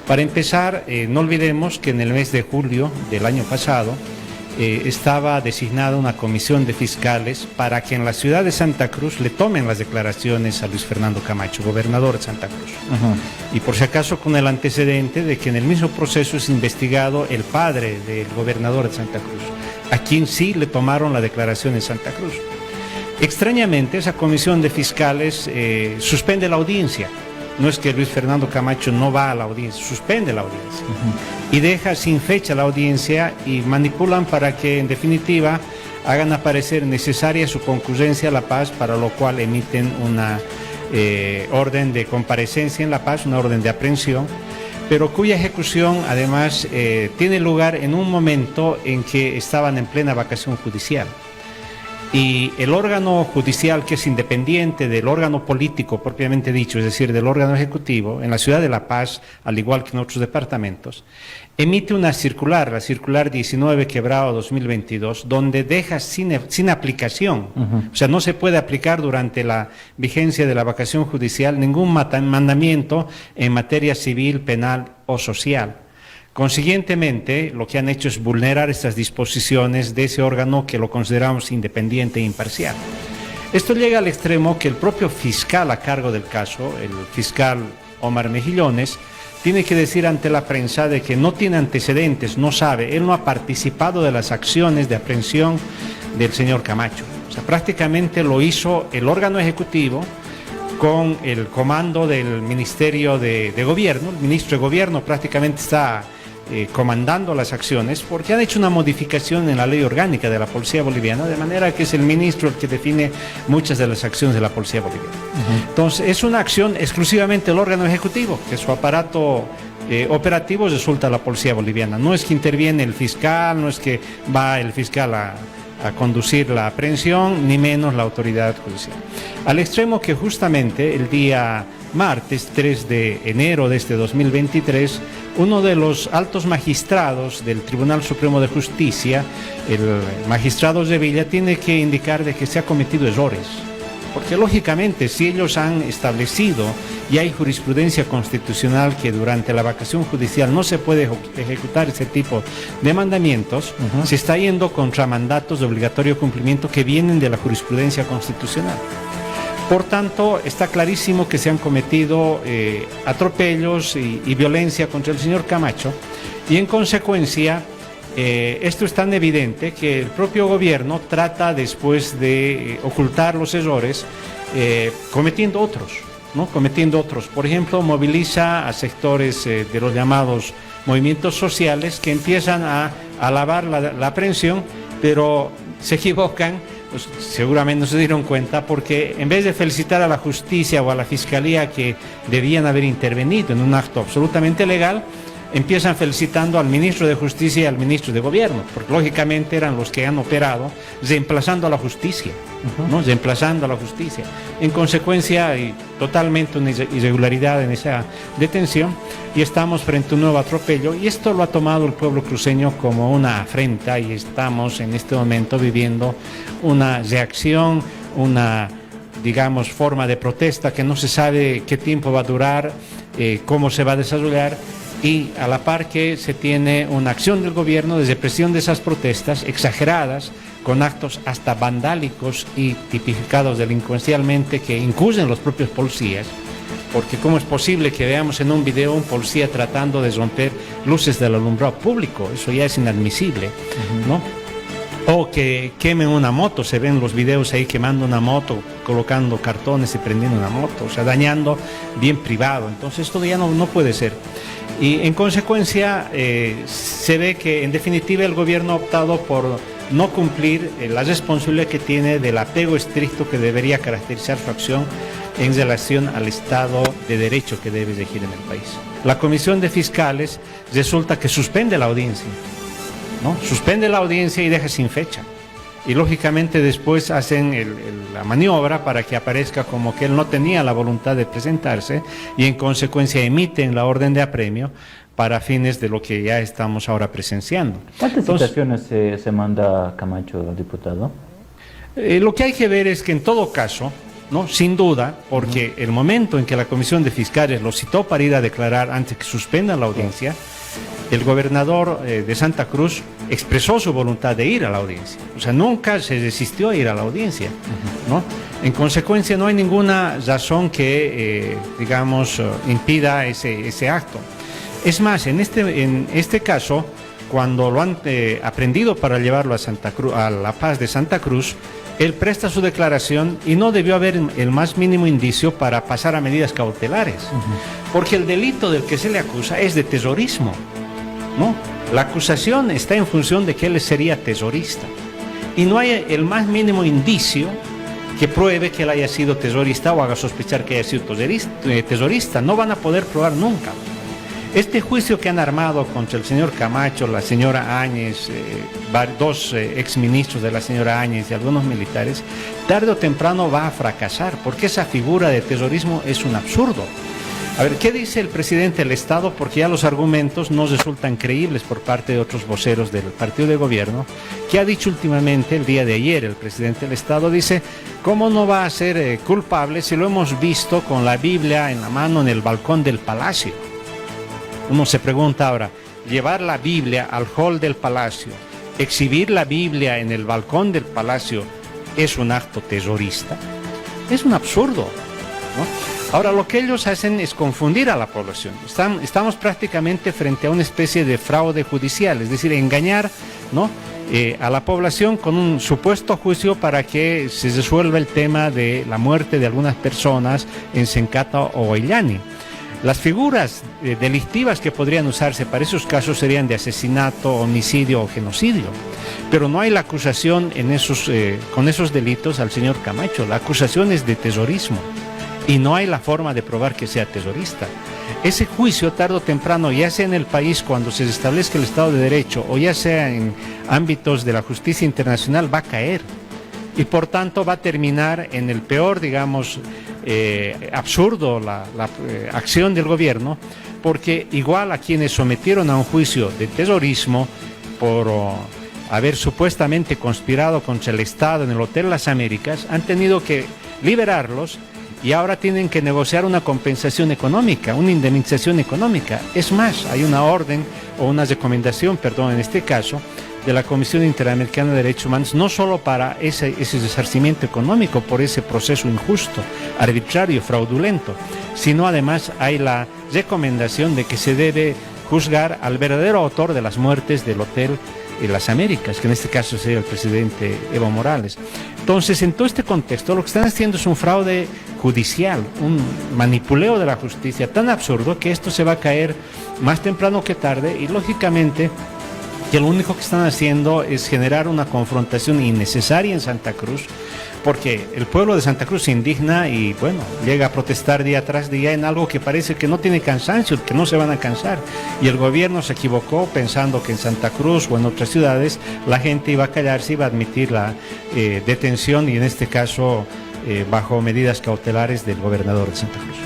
Para empezar, no olvidemos que en el mes de julio del año pasado estaba designada una comisión de fiscales para que en la ciudad de Santa Cruz le tomen las declaraciones a Luis Fernando Camacho, gobernador de Santa Cruz. Y por si acaso con el antecedente de que en el mismo proceso es investigado el padre del gobernador de Santa Cruz, a quien sí le tomaron la declaración en Santa Cruz. Extrañamente, esa comisión de fiscales suspende la audiencia. No es que Luis Fernando Camacho no va a la audiencia, suspende la audiencia y deja sin fecha la audiencia y manipulan para que en definitiva hagan aparecer necesaria su concurrencia a La Paz, para lo cual emiten una orden de comparecencia en La Paz, una orden de aprehensión, pero cuya ejecución además tiene lugar en un momento en que estaban en plena vacación judicial. Y el órgano judicial, que es independiente del órgano político propiamente dicho, es decir, del órgano ejecutivo, en la ciudad de La Paz, al igual que en otros departamentos, emite una circular, la circular 19/2022, donde deja sin aplicación, o sea, no se puede aplicar durante la vigencia de la vacación judicial ningún mandamiento en materia civil, penal o social. Consiguientemente, lo que han hecho es vulnerar estas disposiciones de ese órgano que lo consideramos independiente e imparcial. Esto llega al extremo que el propio fiscal a cargo del caso, el fiscal Omar Mejillones, tiene que decir ante la prensa de que no tiene antecedentes, no sabe, él no ha participado de las acciones de aprehensión del señor Camacho. O sea, prácticamente lo hizo el órgano ejecutivo con el comando del Ministerio de Gobierno. El ministro de Gobierno prácticamente está comandando las acciones, porque han hecho una modificación en la ley orgánica de la Policía Boliviana, de manera que es el ministro el que define muchas de las acciones de la Policía Boliviana. Entonces, es una acción exclusivamente del órgano ejecutivo, que su aparato operativo resulta la Policía Boliviana. No es que interviene el fiscal, no es que va el fiscal a conducir la aprehensión, ni menos la autoridad judicial. Al extremo que justamente el día martes 3 de enero de este 2023, uno de los altos magistrados del Tribunal Supremo de Justicia, el magistrado Sevilla, tiene que indicar de que se ha cometido errores. Porque lógicamente, si ellos han establecido y hay jurisprudencia constitucional que durante la vacación judicial no se puede ejecutar ese tipo de mandamientos, se está yendo contra mandatos de obligatorio cumplimiento que vienen de la jurisprudencia constitucional. Por tanto, está clarísimo que se han cometido atropellos y violencia contra el señor Camacho, y en consecuencia esto es tan evidente que el propio gobierno trata, después de ocultar los errores, cometiendo otros, ¿no? Cometiendo otros. Por ejemplo, moviliza a sectores de los llamados movimientos sociales que empiezan a alabar la aprehensión, pero se equivocan. Pues seguramente no se dieron cuenta, porque en vez de felicitar a la justicia o a la fiscalía que debían haber intervenido en un acto absolutamente legal, empiezan felicitando al ministro de Justicia y al ministro de Gobierno, porque lógicamente eran los que han operado reemplazando a la justicia, ¿no? Reemplazando a la justicia. En consecuencia, hay totalmente una irregularidad en esa detención y estamos frente a un nuevo atropello, y esto lo ha tomado el pueblo cruceño como una afrenta, y estamos en este momento viviendo una reacción, una, digamos, forma de protesta que no se sabe qué tiempo va a durar, cómo se va a desarrollar, y a la par que se tiene una acción del gobierno de represión de esas protestas exageradas, con actos hasta vandálicos y tipificados delincuencialmente que incurren los propios policías, porque ¿cómo es posible que veamos en un video un policía tratando de romper luces del alumbrado público? Eso ya es inadmisible, ¿no? O que quemen una moto, se ven los videos ahí quemando una moto, colocando cartones y prendiendo una moto, o sea, dañando bien privado. Entonces esto ya no puede ser. Y en consecuencia se ve que en definitiva el gobierno ha optado por no cumplir la responsabilidad que tiene del apego estricto que debería caracterizar su acción en relación al Estado de Derecho que debe regir en el país. La Comisión de Fiscales resulta que suspende la audiencia, ¿no? Suspende la audiencia y deja sin fecha. Y lógicamente después hacen la maniobra para que aparezca como que él no tenía la voluntad de presentarse, y en consecuencia emiten la orden de apremio para fines de lo que ya estamos ahora presenciando. ¿Cuántas citaciones se manda Camacho, diputado? Lo que hay que ver es que en todo caso, ¿no? Sin duda, porque el momento en que la Comisión de Fiscales lo citó para ir a declarar antes que suspendan la audiencia, el gobernador de Santa Cruz expresó su voluntad de ir a la audiencia. O sea, nunca se desistió a ir a la audiencia, ¿no? En consecuencia, no hay ninguna razón que, digamos, impida ese acto. Es más, en este caso, cuando lo han aprendido para llevarlo a Santa Cruz, a La Paz de Santa Cruz, él presta su declaración y no debió haber el más mínimo indicio para pasar a medidas cautelares, porque el delito del que se le acusa es de tesorismo, ¿no? La acusación está en función de que él sería tesorista y no hay el más mínimo indicio que pruebe que él haya sido tesorista o haga sospechar que haya sido tesorista. No van a poder probar nunca. Este juicio que han armado contra el señor Camacho, la señora Áñez, dos exministros de la señora Áñez y algunos militares, tarde o temprano va a fracasar, porque esa figura de tesorismo es un absurdo. A ver, ¿qué dice el presidente del Estado? Porque ya los argumentos no resultan creíbles por parte de otros voceros del partido de gobierno. ¿Qué ha dicho últimamente, el día de ayer, el presidente del Estado? Dice, ¿cómo no va a ser culpable si lo hemos visto con la Biblia en la mano en el balcón del palacio? Uno se pregunta ahora, llevar la Biblia al hall del palacio, exhibir la Biblia en el balcón del palacio, ¿es un acto tesorista? Es un absurdo, ¿no? Ahora, lo que ellos hacen es confundir a la población. Estamos prácticamente frente a una especie de fraude judicial, es decir, engañar, ¿no?, a la población con un supuesto juicio para que se resuelva el tema de la muerte de algunas personas en Sencata o Illani. Las figuras delictivas que podrían usarse para esos casos serían de asesinato, homicidio o genocidio. Pero no hay la acusación con esos delitos al señor Camacho. La acusación es de tesorismo. Y no hay la forma de probar que sea tesorista. Ese juicio, tarde o temprano, ya sea en el país cuando se establezca el Estado de Derecho o ya sea en ámbitos de la justicia internacional, va a caer. Y por tanto va a terminar en el peor, digamos, absurdo la acción del gobierno, porque igual a quienes sometieron a un juicio de tesorismo por haber supuestamente conspirado contra el Estado en el Hotel Las Américas, han tenido que liberarlos y ahora tienen que negociar una compensación económica, una indemnización económica. Es más, hay una orden o una recomendación, perdón, en este caso, de la Comisión Interamericana de Derechos Humanos, no solo para ese resarcimiento económico por ese proceso injusto, arbitrario, fraudulento, sino además hay la recomendación de que se debe juzgar al verdadero autor de las muertes del Hotel Las Américas, que en este caso sería el presidente Evo Morales. Entonces, en todo este contexto, lo que están haciendo es un fraude judicial, un manipuleo de la justicia tan absurdo que esto se va a caer más temprano que tarde y, lógicamente, que lo único que están haciendo es generar una confrontación innecesaria en Santa Cruz, porque el pueblo de Santa Cruz se indigna y, bueno, llega a protestar día tras día en algo que parece que no tiene cansancio, que no se van a cansar. Y el gobierno se equivocó pensando que en Santa Cruz o en otras ciudades la gente iba a callarse, iba a admitir la detención y, en este caso, bajo medidas cautelares del gobernador de Santa Cruz.